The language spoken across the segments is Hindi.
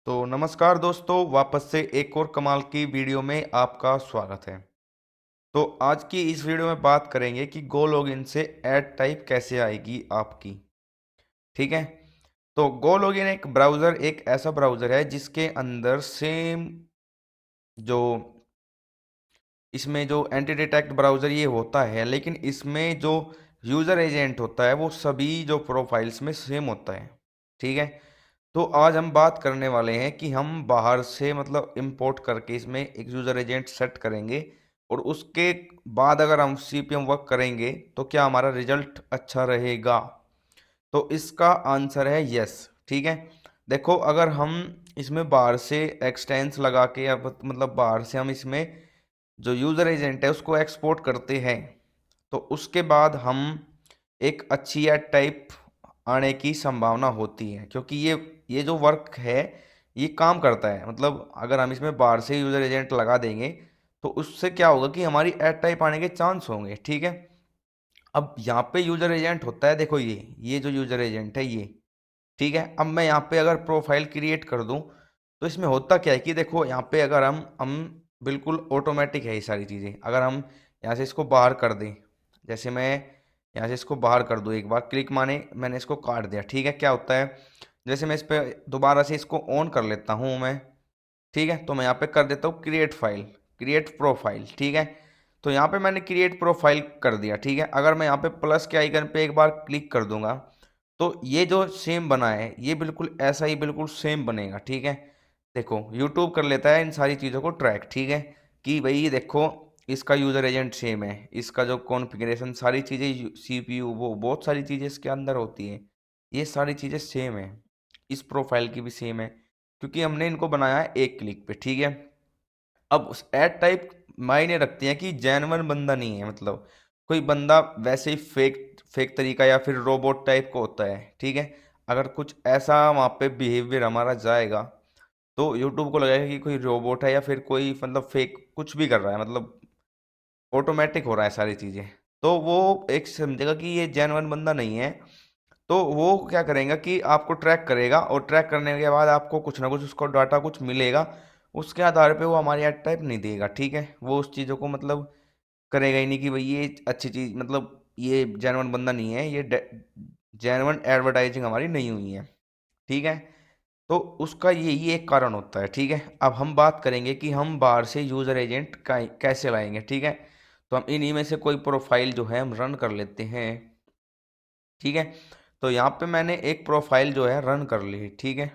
तो नमस्कार दोस्तों, वापस से एक और कमाल की वीडियो में आपका स्वागत है। तो आज की इस वीडियो में बात करेंगे कि गो लॉगिन से ऐड टाइप कैसे आएगी आपकी। ठीक है। तो गो लॉगिन एक ऐसा ब्राउज़र है जिसके अंदर सेम जो इसमें जो एंटी डिटेक्ट ब्राउज़र ये होता है, लेकिन इसमें जो यूज़र एजेंट होता है वो सभी जो प्रोफाइल्स में सेम होता है। ठीक है। तो आज हम बात करने वाले हैं कि हम बाहर से मतलब इंपोर्ट करके इसमें एक यूज़र एजेंट सेट करेंगे और उसके बाद अगर हम सीपीएम वर्क करेंगे तो क्या हमारा रिजल्ट अच्छा रहेगा। तो इसका आंसर है यस। ठीक है। देखो, अगर हम इसमें बाहर से एक्सटेंस लगा के या मतलब बाहर से हम इसमें जो यूज़र एजेंट है उसको एक्सपोर्ट करते हैं तो उसके बाद हम एक अच्छी ऐड टाइप आने की संभावना होती है, क्योंकि ये जो वर्क है ये काम करता है। मतलब अगर हम इसमें बाहर से यूज़र एजेंट लगा देंगे तो उससे क्या होगा कि हमारी ऐड टाइप आने के चांस होंगे। ठीक है। अब यहाँ पे यूज़र एजेंट होता है, देखो ये जो यूज़र एजेंट है ये। ठीक है। अब मैं यहाँ पे अगर प्रोफाइल क्रिएट कर दूँ तो इसमें होता क्या है कि देखो, यहाँ पे अगर हम बिल्कुल ऑटोमेटिक है ये सारी चीज़ें। अगर हम यहाँ से इसको बाहर कर दें, जैसे मैं यहाँ से इसको बाहर कर दूँ, एक बार क्लिक माने मैंने इसको काट दिया। ठीक है। क्या होता है, जैसे मैं इस पर दोबारा से इसको ऑन कर लेता हूँ मैं। ठीक है। तो मैं यहाँ पे कर देता हूँ क्रिएट फाइल, क्रिएट प्रोफाइल। ठीक है। तो यहाँ पे मैंने क्रिएट प्रोफाइल कर दिया। ठीक है। अगर मैं यहाँ पे प्लस के आइकन पे एक बार क्लिक कर दूंगा तो ये जो सेम बना है ये बिल्कुल ऐसा ही बिल्कुल सेम बनेगा। ठीक है। देखो, यूट्यूब कर लेता है इन सारी चीज़ों को ट्रैक। ठीक है। कि भाई ये देखो, इसका यूज़र एजेंट सेम है, इसका जो कॉन्फ़िगरेशन सारी चीज़ें सीपीयू वो बहुत सारी चीज़ें इसके अंदर होती हैं, ये सारी चीज़ें सेम है। इस प्रोफाइल की भी सेम है, क्योंकि हमने इनको बनाया है एक क्लिक पे। ठीक है। अब एड टाइप मायने रखती है कि जेन्युइन बंदा नहीं है, मतलब कोई बंदा वैसे ही फेक फेक तरीका या फिर रोबोट टाइप का होता है। ठीक है। अगर कुछ ऐसा वहाँ पे बिहेवियर हमारा जाएगा तो यूट्यूब को लगेगा कि कोई रोबोट है या फिर कोई मतलब फेक कुछ भी कर रहा है, मतलब ऑटोमेटिक हो रहा है सारी चीज़ें। तो वो एक समझेगा कि ये जेन्युइन बंदा नहीं है। तो वो क्या करेगा कि आपको ट्रैक करेगा और ट्रैक करने के बाद आपको कुछ ना कुछ उसको डाटा कुछ मिलेगा। उसके आधार पे वो हमारी ऐड टाइप नहीं देगा। ठीक है। वो उस चीज़ों को मतलब करेगा ही नहीं कि भाई ये अच्छी चीज़, मतलब ये जेन्युइन बंदा नहीं है, ये जेन्युइन एडवर्टाइजिंग हमारी नहीं हुई है। ठीक है। तो उसका यही एक कारण होता है। ठीक है। अब हम बात करेंगे कि हम बाहर से यूज़र एजेंट कैसे लाएंगे। ठीक है। तो हम इन्हीं में से कोई प्रोफाइल जो है हम रन कर लेते हैं। ठीक है। तो यहाँ पे मैंने एक प्रोफाइल जो है रन कर ली। ठीक है।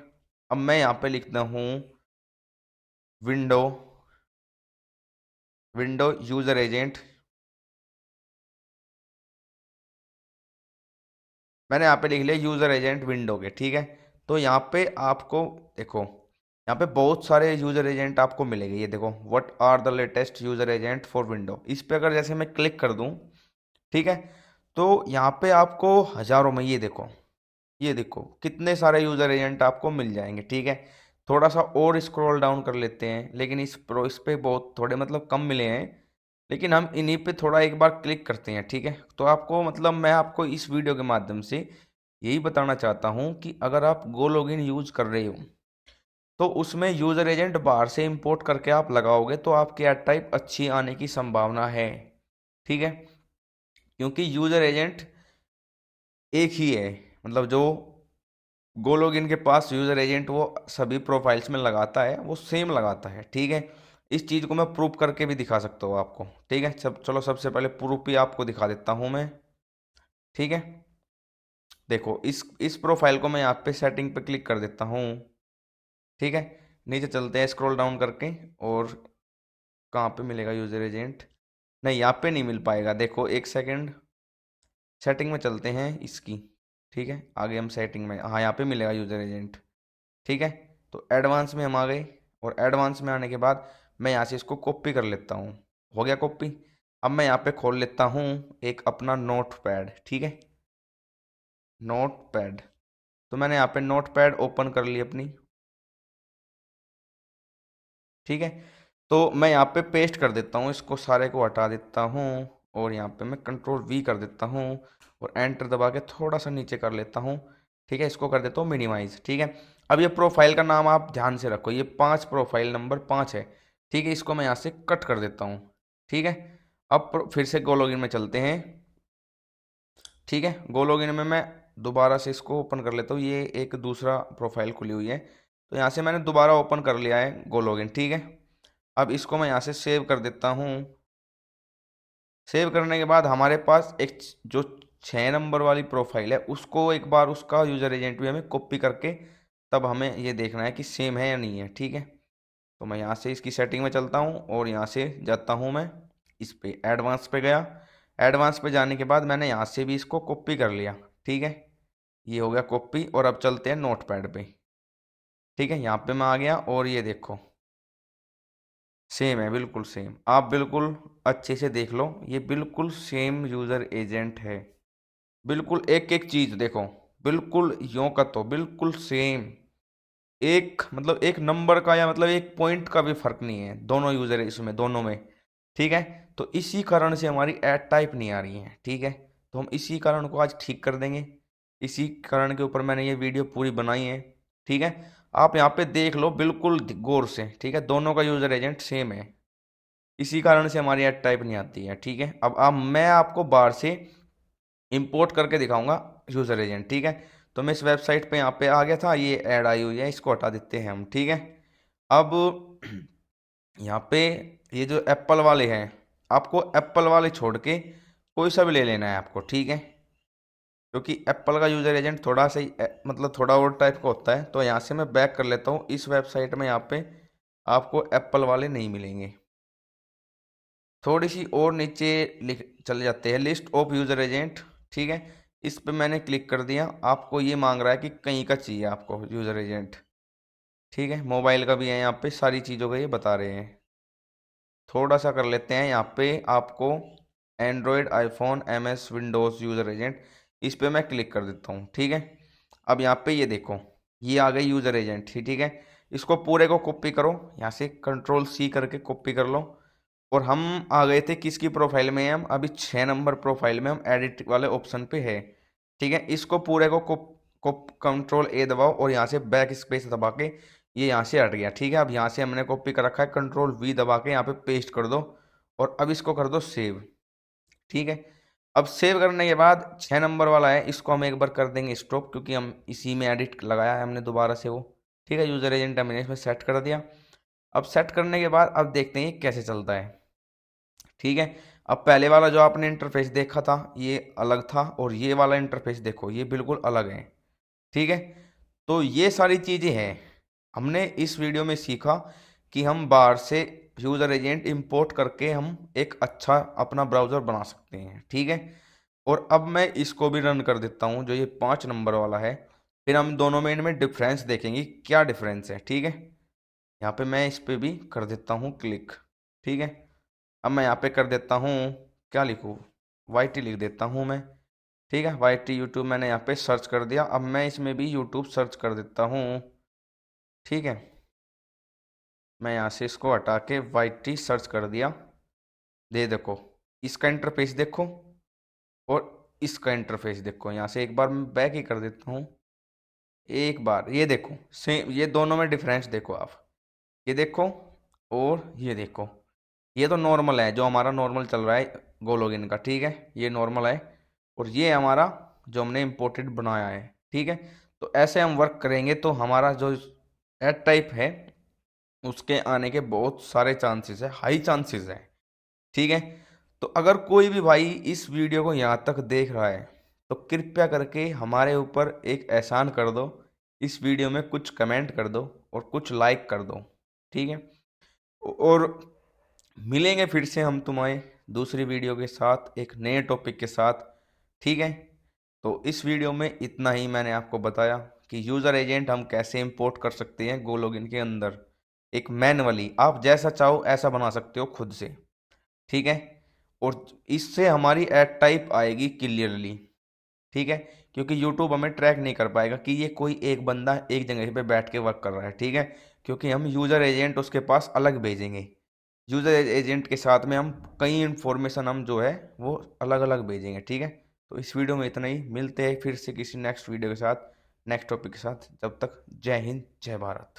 अब मैं यहाँ पे लिखता हूँ विंडो विंडो यूज़र एजेंट। मैंने यहाँ पे लिख लिया यूज़र एजेंट विंडो के। ठीक है। तो यहाँ पे आपको देखो, यहाँ पे बहुत सारे यूज़र एजेंट आपको मिलेंगे। ये देखो, what are the latest user agent for window, इस पे अगर जैसे मैं क्लिक कर दूँ, ठीक है, तो यहाँ पे आपको हज़ारों में ये देखो कितने सारे यूज़र एजेंट आपको मिल जाएंगे। ठीक है। थोड़ा सा और स्क्रॉल डाउन कर लेते हैं, लेकिन इस पे बहुत थोड़े मतलब कम मिले हैं, लेकिन हम इन्हीं पे थोड़ा एक बार क्लिक करते हैं। ठीक है। तो आपको मतलब मैं आपको इस वीडियो के माध्यम से यही बताना चाहता हूँ कि अगर आप गो लॉगिन यूज़ कर रहे हो तो उसमें यूज़र एजेंट बाहर से इंपोर्ट करके आप लगाओगे तो आपकी ऐड टाइप अच्छी आने की संभावना है। ठीक है। क्योंकि यूज़र एजेंट एक ही है, मतलब जो गो लॉगिन के पास यूज़र एजेंट वो सभी प्रोफाइल्स में लगाता है वो सेम लगाता है। ठीक है। इस चीज़ को मैं प्रूफ करके भी दिखा सकता हूँ आपको। ठीक है। चलो सबसे पहले प्रूफ भी आपको दिखा देता हूँ मैं। ठीक है। देखो, इस प्रोफाइल को मैं यहाँ पे सेटिंग पे क्लिक कर देता हूँ। ठीक है। नीचे चलते हैं स्क्रॉल डाउन करके, और कहाँ पे मिलेगा यूज़र एजेंट, नहीं यहाँ पे नहीं मिल पाएगा। देखो एक सेकंड, सेटिंग में चलते हैं इसकी। ठीक है। आगे हम सेटिंग में, हाँ यहाँ पे मिलेगा यूज़र एजेंट। ठीक है। तो एडवांस में हम आ गए, और एडवांस में आने के बाद मैं यहाँ से इसको कॉपी कर लेता हूँ। हो गया कॉपी। अब मैं यहाँ पे खोल लेता हूँ एक अपना नोट पैड। ठीक है। नोट पैड, तो मैंने यहाँ पे नोट पैड ओपन कर ली अपनी। ठीक है। तो मैं यहाँ पे पेस्ट कर देता हूँ, इसको सारे को हटा देता हूँ, और यहाँ पे मैं कंट्रोल वी कर देता हूँ और एंटर दबा के थोड़ा सा नीचे कर लेता हूँ। ठीक है। इसको कर देता हूँ मिनिमाइज। ठीक है। अब ये प्रोफाइल का नाम आप ध्यान से रखो, ये 5 प्रोफाइल नंबर 5 है, ठीक है। इसको मैं यहाँ से कट कर देता हूँ, ठीक है। अब फिर से गो लॉगिन में चलते हैं, ठीक है। गो लॉगिन में मैं दोबारा से इसको ओपन कर लेता हूँ, ये एक दूसरा प्रोफाइल खुली हुई है, तो यहाँ से मैंने दोबारा ओपन कर लिया है गो लॉगिन, ठीक है। अब इसको मैं यहाँ से सेव कर देता हूँ। सेव करने के बाद हमारे पास एक जो 6 नंबर वाली प्रोफाइल है उसको एक बार उसका यूजर एजेंट भी हमें कॉपी करके तब हमें ये देखना है कि सेम है या नहीं है, ठीक है। तो मैं यहाँ से इसकी सेटिंग में चलता हूँ और यहाँ से जाता हूँ मैं इस पे एडवांस पे गया। एडवांस पे जाने के बाद मैंने यहाँ से भी इसको कॉपी कर लिया, ठीक है। ये हो गया कॉपी, और अब चलते हैं नोट पैड पे, ठीक है। यहाँ पे मैं आ गया और ये देखो सेम है, बिल्कुल सेम। आप बिल्कुल अच्छे से देख लो, ये बिल्कुल सेम यूजर एजेंट है, बिल्कुल एक एक चीज देखो, बिल्कुल यों का तो बिल्कुल सेम। एक मतलब एक नंबर का या मतलब एक पॉइंट का भी फर्क नहीं है दोनों यूजर इसमें दोनों में, ठीक है। तो इसी कारण से हमारी एड टाइप नहीं आ रही है, ठीक है। तो हम इसी कारण को आज ठीक कर देंगे, इसी कारण के ऊपर मैंने ये वीडियो पूरी बनाई है, ठीक है। आप यहाँ पे देख लो बिल्कुल गौर से, ठीक है, दोनों का यूजर एजेंट सेम है, इसी कारण से हमारी एड टाइप नहीं आती है, ठीक है। अब आप मैं आपको बाहर से इंपोर्ट करके दिखाऊंगा यूजर एजेंट, ठीक है। तो मैं इस वेबसाइट पे यहाँ पे आ गया था, ये ऐड आई हुई है, इसको हटा देते हैं हम, ठीक है। अब यहाँ पे ये जो एप्पल वाले हैं, आपको एप्पल वाले छोड़ के कोई सा भी ले लेना है आपको, ठीक है। क्योंकि एप्पल का यूजर एजेंट थोड़ा सा ही मतलब थोड़ा और टाइप का होता है। तो यहाँ से मैं बैक कर लेता हूँ, इस वेबसाइट में यहाँ पे आपको एप्पल वाले नहीं मिलेंगे। थोड़ी सी और नीचे लिख चले जाते हैं, लिस्ट ऑफ यूजर एजेंट, ठीक है। इस पे मैंने क्लिक कर दिया, आपको ये मांग रहा है कि कहीं का चाहिए आपको यूजर एजेंट, ठीक है। मोबाइल का भी है, यहाँ पे सारी चीज़ों का ये बता रहे हैं। थोड़ा सा कर लेते हैं यहाँ पे आपको Android, iPhone, MS Windows user agent, इस पे मैं क्लिक कर देता हूँ, ठीक है। अब यहाँ पे ये देखो, ये आ गई यूजर एजेंट, ठीक है। इसको पूरे को कॉपी करो, यहाँ से कंट्रोल सी करके कॉपी कर लो। और हम आ गए थे किसकी प्रोफाइल में, हम अभी 6 नंबर प्रोफाइल में हम एडिट वाले ऑप्शन पे है, ठीक है। इसको पूरे को कंट्रोल ए दबाओ और यहाँ से बैक स्पेस दबा के ये यहाँ से हट गया, ठीक है। अब यहाँ से हमने कॉपी कर रखा है, कंट्रोल वी दबा के यहाँ पे पेस्ट कर दो और अब इसको कर दो सेव, ठीक है। अब सेव करने के बाद 6 नंबर वाला है, इसको हम एक बार कर देंगे स्टॉप, क्योंकि हम इसी में एडिट लगाया है हमने दोबारा से वो, ठीक है। यूजर एजेंट हमने इसमें सेट कर दिया। अब सेट करने के बाद अब देखते हैं ये कैसे चलता है, ठीक है। अब पहले वाला जो आपने इंटरफेस देखा था ये अलग था, और ये वाला इंटरफेस देखो ये बिल्कुल अलग है, ठीक है। तो ये सारी चीज़ें हैं, हमने इस वीडियो में सीखा कि हम बाहर से यूज़र एजेंट इंपोर्ट करके हम एक अच्छा अपना ब्राउज़र बना सकते हैं, ठीक है। और अब मैं इसको भी रन कर देता हूँ जो ये 5 नंबर वाला है, फिर हम दोनों में इनमें डिफरेंस देखेंगे क्या डिफरेंस है, ठीक है। यहाँ पे मैं इस पे भी कर देता हूँ क्लिक, ठीक है। अब मैं यहाँ पे कर देता हूँ, क्या लिखूँ, वाई टी लिख देता हूँ मैं, ठीक है। वाई टी यूट्यूब मैंने यहाँ पे सर्च कर दिया, अब मैं इसमें भी यूट्यूब सर्च कर देता हूँ, ठीक है। मैं यहाँ से इसको हटा के वाई टी सर्च कर दिया, दे देखो इसका इंटरफेस देखो और इसका इंटरफेस देखो। यहाँ से एक बार मैं बैक ही कर देता हूँ, एक बार ये देखो सेम, ये दोनों में डिफरेंस देखो आप, ये देखो और ये देखो। ये तो नॉर्मल है, जो हमारा नॉर्मल चल रहा है गो लॉगिन का, ठीक है, ये नॉर्मल है। और ये हमारा जो हमने इम्पोर्टेड बनाया है, ठीक है। तो ऐसे हम वर्क करेंगे तो हमारा जो एड टाइप है उसके आने के बहुत सारे चांसेस है, हाई चांसेस है, ठीक है। तो अगर कोई भी भाई इस वीडियो को यहाँ तक देख रहा है तो कृपया करके हमारे ऊपर एक एहसान कर दो, इस वीडियो में कुछ कमेंट कर दो और कुछ लाइक कर दो, ठीक है। और मिलेंगे फिर से हम तुम्हारे दूसरी वीडियो के साथ एक नए टॉपिक के साथ, ठीक है। तो इस वीडियो में इतना ही मैंने आपको बताया कि यूज़र एजेंट हम कैसे इंपोर्ट कर सकते हैं गो लॉगिन के अंदर, एक मैनुअली आप जैसा चाहो ऐसा बना सकते हो खुद से, ठीक है। और इससे हमारी एड टाइप आएगी क्लियरली, ठीक है। क्योंकि यूट्यूब हमें ट्रैक नहीं कर पाएगा कि ये कोई एक बंदा एक जगह पे बैठ के वर्क कर रहा है, ठीक है। क्योंकि हम यूज़र एजेंट उसके पास अलग भेजेंगे, यूज़र एजेंट के साथ में हम कई इन्फॉर्मेशन हम जो है वो अलग अलग भेजेंगे, ठीक है। तो इस वीडियो में इतना ही, मिलते हैं फिर से किसी नेक्स्ट वीडियो के साथ। नेक्स्ट टॉपिक के साथ। जब तक जय हिंद जय भारत।